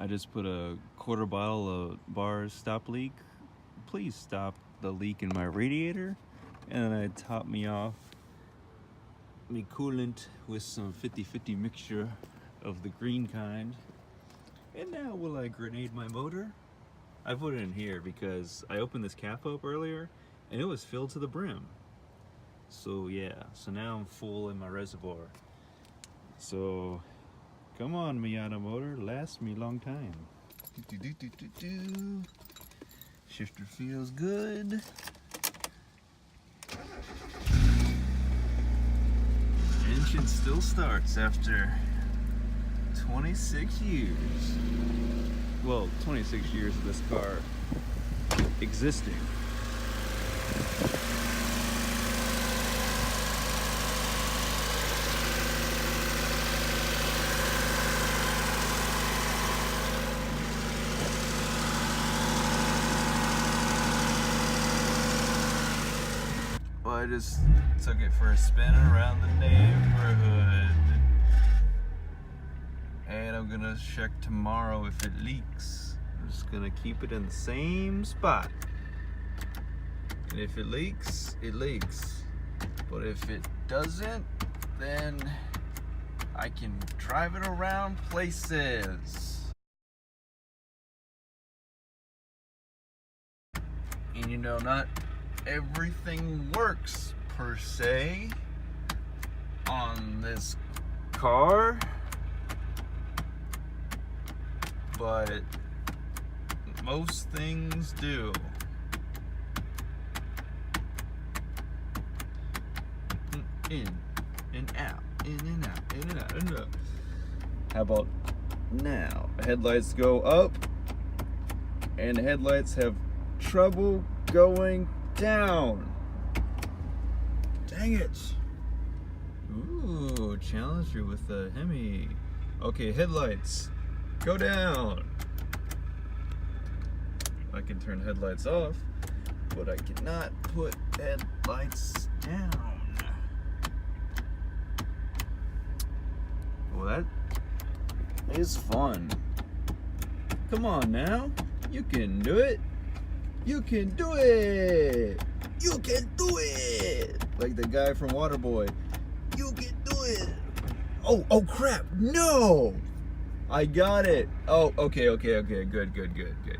I just put a quarter bottle of bars stop leak. Please stop the leak in my radiator. And then I top me off me coolant with some 50-50 mixture of the green kind. And now will I grenade my motor? I put it in here because I opened this cap up earlier and it was filled to the brim. So yeah, so now I'm full in my reservoir. So come on, Miata motor, last me long time. Shifter feels good. Engine still starts after 26 years. Well, 26 years of this car existing. Well, I just took it for a spin around the neighborhood. And I'm gonna check tomorrow if it leaks. I'm just gonna keep it in the same spot. And if it leaks, it leaks. But if it doesn't, then I can drive it around places. And you know, not everything works per se on this car, but most things do. In and out, in and out, in and out, in and out. How about now? Headlights go up and the headlights have trouble going down. Dang it. Ooh, challenger with the Hemi. Okay, headlights, go down. I can turn headlights off, but I cannot put headlights down. Well, that is fun. Come on now, you can do it. You can do it! You can do it! Like the guy from Waterboy. You can do it! Oh crap! No! I got it! Oh, okay, good.